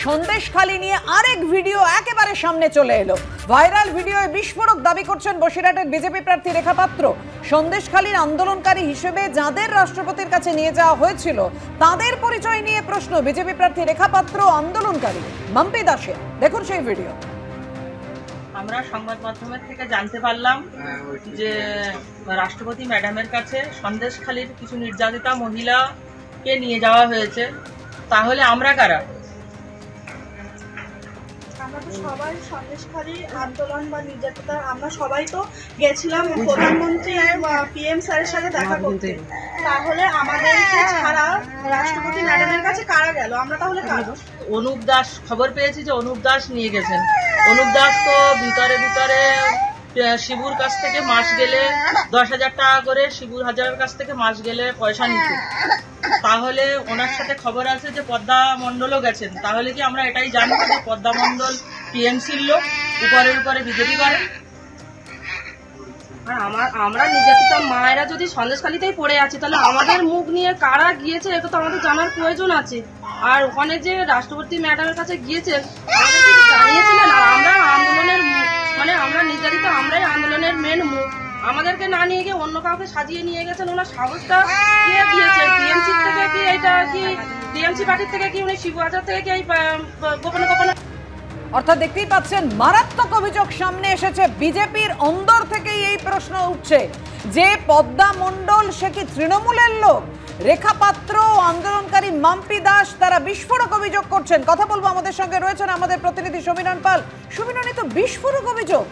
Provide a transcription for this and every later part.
সন্দেশখালী নিয়ে আরেক ভিডিও একেবারে সামনে চলে এলো। ভাইরাল ভিডিওয়ে বিস্ফোরক দাবি করছেন বসিরহাটের বিজেপি প্রার্থী রেখা পাত্র। সন্দেশখালীর আন্দোলনকারী হিসেবে যাদের রাষ্ট্রপতির কাছে নিয়ে যাওয়া হয়েছিল তাদের পরিচয় নিয়ে প্রশ্ন বিজেপি প্রার্থী রেখা পাত্র আন্দোলনকারী মাম্পি দাসের। দেখুন সেই ভিডিও। আমরা সংবাদ মাধ্যমের থেকে জানতে পারলাম যে রাষ্ট্রপতি ম্যাডামের কাছে সন্দেশখালীর কিছু নির্যাতিতা মহিলাকে নিয়ে যাওয়া হয়েছে। তাহলে আমরা কারা? আমরা তো সবাই সন্দেশখালী আন্দোলন বা নির্যাতিতা আমরা সবাই তো গেছিলাম প্রধানমন্ত্রী পিএম স্যারের সাথে দেখা করতে। তাহলে আমাদেরকে ছাড়া রাষ্ট্রপতি ম্যাডামের কাছে কারা গেল? আমরা তাহলে কারা? অনুপ দাস, খবর পেয়েছি যে অনুপ দাস নিয়ে গেছেন। অনুপ দাস তো ভিতরে শিবুর কাছ থেকে মাস গেলে 10,000 টাকা করে, শিবুর হাজারের কাছ থেকে মাস গেলে পয়সা নিত। তাহলে ওনার সাথে খবর আছে যে পদ্মা মণ্ডলও গেছেন। তাহলে কি আমরা এটাই জানবো যে পদ্মা মণ্ডল টিএমসির লোক, উপরে বিজেপি করে? আর আমরা নির্যাতিতা মায়েরা যদি সন্দেশখালীতেই পড়ে আছি, তাহলে আমাদের মুখ নিয়ে কারা গিয়েছে এটা তো আমাদের জানার প্রয়োজন আছে। আর ওখানে যে রাষ্ট্রপতি ম্যাডামের কাছে গিয়েছেন আমাদেরকে জানিয়েছিলেন। আর আমরা আন্দোলনের আমরা নির্যাতিত, আমরাই আন্দোলনের মেন মুখ। আমাদেরকে না নিয়ে গিয়ে অন্য কাউকে সাজিয়ে নিয়ে গেছেন। ওনার সাহসটা কে দিয়েছেন? টিএমসি থেকে কি এটা কি টিএমসি পার্টির থেকে কি উনি শিবু হাজার থেকে কি গোপনে অর্থাৎ দেখতেই পাচ্ছেন মারাত্মক অভিযোগ সামনে এসেছে। বিজেপির অন্দর থেকেই এই প্রশ্ন উঠছে যে পদ্মা মণ্ডল সে কি তৃণমূলের লোক? রেখা পাত্র, আন্দোলনকারী মাম্পি দাস তারা বিস্ফোরক অভিযোগ করছেন। কথা বলবো, আমাদের সঙ্গে রয়েছেন আমাদের প্রতিনিধি সমীরণ পাল। সমীরণ, তো বিস্ফোরক অভিযোগ।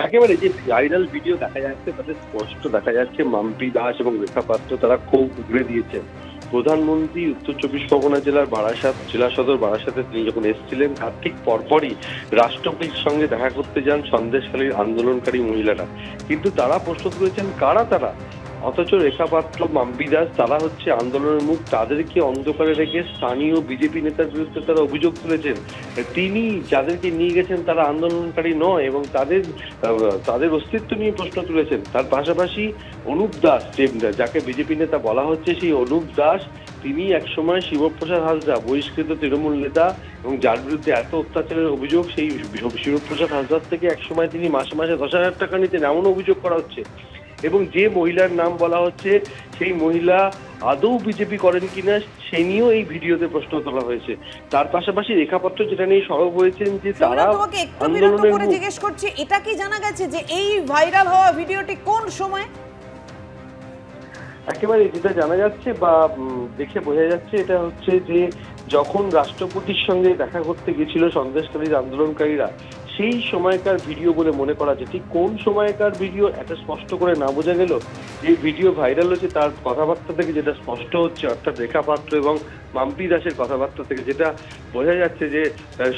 একেবারে যে ভাইরাল ভিডিও দেখা যাচ্ছে তাতে স্পষ্ট দেখা যাচ্ছে মাম্পি দাস এবং রেখা পাত্র তারা খুব উগড়ে দিয়েছেন। প্রধানমন্ত্রী উত্তর 24 পরগনা জেলার বারাসাত, জেলা সদর বারাসাতে তিনি যখন এসেছিলেন তার ঠিক পরপরই রাষ্ট্রপতির সঙ্গে দেখা করতে যান সন্দেশখালীর আন্দোলনকারী মহিলারা। কিন্তু তারা প্রশ্ন করেছেন কারা তারা, অথচ রেখা পাত্র, মাম্পি দাস তারা হচ্ছে আন্দোলনের মুখ। তাদেরকে অন্ধকারে রেখে স্থানীয় বিজেপি নেতার বিরুদ্ধে তারা অভিযোগ তুলেছেন তিনি যাদেরকে নিয়ে গেছেন তারা আন্দোলনকারী নয় এবং তাদের অস্তিত্ব নিয়ে প্রশ্ন তুলেছেন। তার পাশাপাশি অনুপ দাস, যাকে বিজেপি নেতা বলা হচ্ছে, সেই অনুপ দাস তিনি একসময় শিবপ্রসাদ হাজরা, বহিষ্কৃত তৃণমূল নেতা, এবং যার বিরুদ্ধে এত অত্যাচারের অভিযোগ, সেই শিবপ্রসাদ হাজরার থেকে একসময় তিনি মাসে 10,000 টাকা নিতেন, এমন অভিযোগ করা হচ্ছে। এবং যে মহিলার নাম বলা হচ্ছে সেই মহিলা আদৌ বিজেপি করেন কিনা সে নিয়েও এই ভিডিওতে প্রশ্ন তোলা হয়েছে। তার পাশাপাশি রেখা পাত্র যেটা নিয়ে সরব হয়েছেন যে তারা আন্দোলনের জিজ্ঞেস করছি, এটা কি জানা গেছে যে এই ভাইরাল হওয়া ভিডিওটি কোন সময়? একেবারে যেটা জানা যাচ্ছে বা দেখে বোঝা যাচ্ছে এটা হচ্ছে যে যখন রাষ্ট্রপতির সঙ্গে দেখা করতে গেছিল সন্দেশখালীর আন্দোলনকারীরা, সেই সময়কার ভিডিও বলে মনে করা যায়। ঠিক কোন সময়কার ভিডিও এটা স্পষ্ট করে না বোঝা গেল। যে ভিডিও ভাইরাল হচ্ছে তার কথাবার্তা থেকে যেটা স্পষ্ট হচ্ছে, অর্থাৎ রেখা পাত্র এবং মাম্পি দাসের কথাবার্তা থেকে যেটা বোঝা যাচ্ছে যে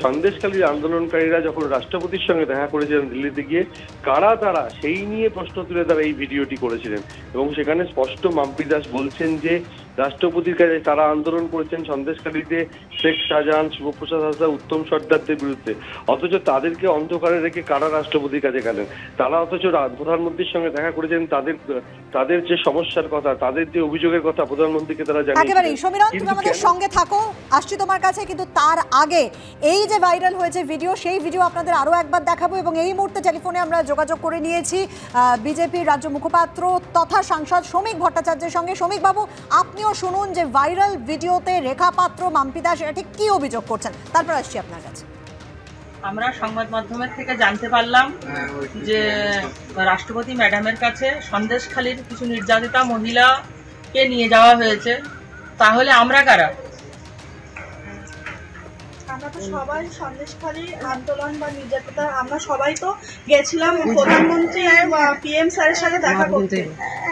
সন্দেশখালীর আন্দোলনকারীরা যখন রাষ্ট্রপতির সঙ্গে দেখা করেছিলেন দিল্লিতে গিয়ে, কারা তারা সেই নিয়ে প্রশ্ন তুলে তারা এই ভিডিওটি করেছিলেন। এবং সেখানে স্পষ্ট মাম্পি দাস বলছেন যে রাষ্ট্রপতির কাছে তারা আন্দোলন করেছেন সন্দেশখালীতে শেখ শাহজাহান, শিবপ্রসাদ হাজরা, উত্তম সর্দারদের বিরুদ্ধে, অথচ তাদেরকে অন্ধকারে রেখে কারা রাষ্ট্রপতির কাছে গেলেন। তারা অথচ প্রধানমন্ত্রীর সঙ্গে দেখা করেছেন, তাদের যে সমস্যার কথা, তাদের যে অভিযোগের কথা প্রধানমন্ত্রীকে তারা জানিয়েছেন। সমীরণ, তুমি আমাদের সঙ্গে থাকো, আসছি তোমার কাছে। কিন্তু তার আগে এই যে ভাইরাল হয়েছে ভিডিও, সেই ভিডিও আপনাদের আরো একবার দেখাবো। এবং এই মুহূর্তে টেলিফোনে আমরা যোগাযোগ করে নিয়েছি বিজেপির রাজ্য মুখপাত্র তথা সাংসদ শ্রমিক ভট্টাচার্যের সঙ্গে। শ্রমিক বাবু, আপনিও শুনুন যে ভাইরাল ভিডিওতে রেখা পাত্র, মাম্পি দাস এটা ঠিক কি অভিযোগ করছেন, তারপর আসছি আপনার কাছে। আমরা সংবাদ মাধ্যমের থেকে জানতে পারলাম যে রাষ্ট্রপতি ম্যাডামের কাছে সন্দেশখালীর কিছু নির্যাতিতা মহিলাকে নিয়ে যাওয়া হয়েছে। তাহলে আমরা কারা? আমরা তো সবাই সন্দেশখালী আন্দোলন বা নির্যাতিতা আমরা সবাই তো গেছিলাম প্রধানমন্ত্রী পিএম স্যারের সাথে দেখা করতে।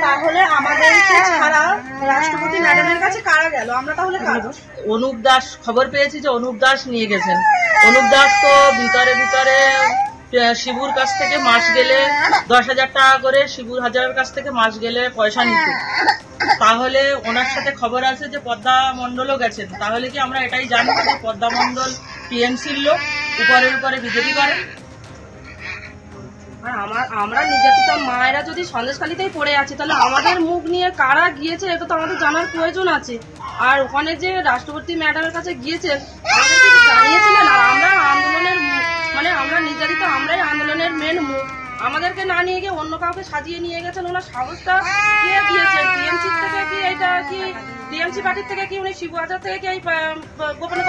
তাহলে আমাদেরকে ছাড়া রাষ্ট্রপতি ম্যাডামের কাছে কারা গেল? আমরা তাহলে কারা? অনুপ দাস, খবর পেয়েছি যে অনুপ দাস নিয়ে গেছেন। অনুপ দাস তো ভিতরে শিবুর কাছ থেকে মাস গেলে 10,000 টাকা করে, শিবুর হাজারের কাছ থেকে মাস গেলে পয়সা নিত। তাহলে ওনার সাথে খবর আছে যে পদ্মা মণ্ডলও গেছেন। তাহলে কি আমরা এটাই জানবো যে পদ্মা মণ্ডল টিএমসির লোক, উপরে বিজেপি করে? আর আমরা নির্যাতিতা মায়েরা যদি সন্দেশখালীতেই পড়ে আছি, তাহলে আমাদের মুখ নিয়ে কারা গিয়েছে এটা তো আমাদের জানার প্রয়োজন আছে। আর ওখানে যে রাষ্ট্রপতি ম্যাডামের কাছে গিয়েছেন আমাদেরকে কি জানিয়েছিলেন? আর আমরা আন্দোলনের মানে আমরা নির্যাতিত, আমরাই আন্দোলনের মেন মুখ। আমাদেরকে না নিয়ে গিয়ে অন্য কাউকে সাজিয়ে নিয়ে গেছেন। ওনার সাহসটা কে দিয়েছেন? টিএমসি থেকে কি এটা কি টিএমসি পার্টির থেকে কি উনি শিবু হাজার থেকে কি এই গোপনে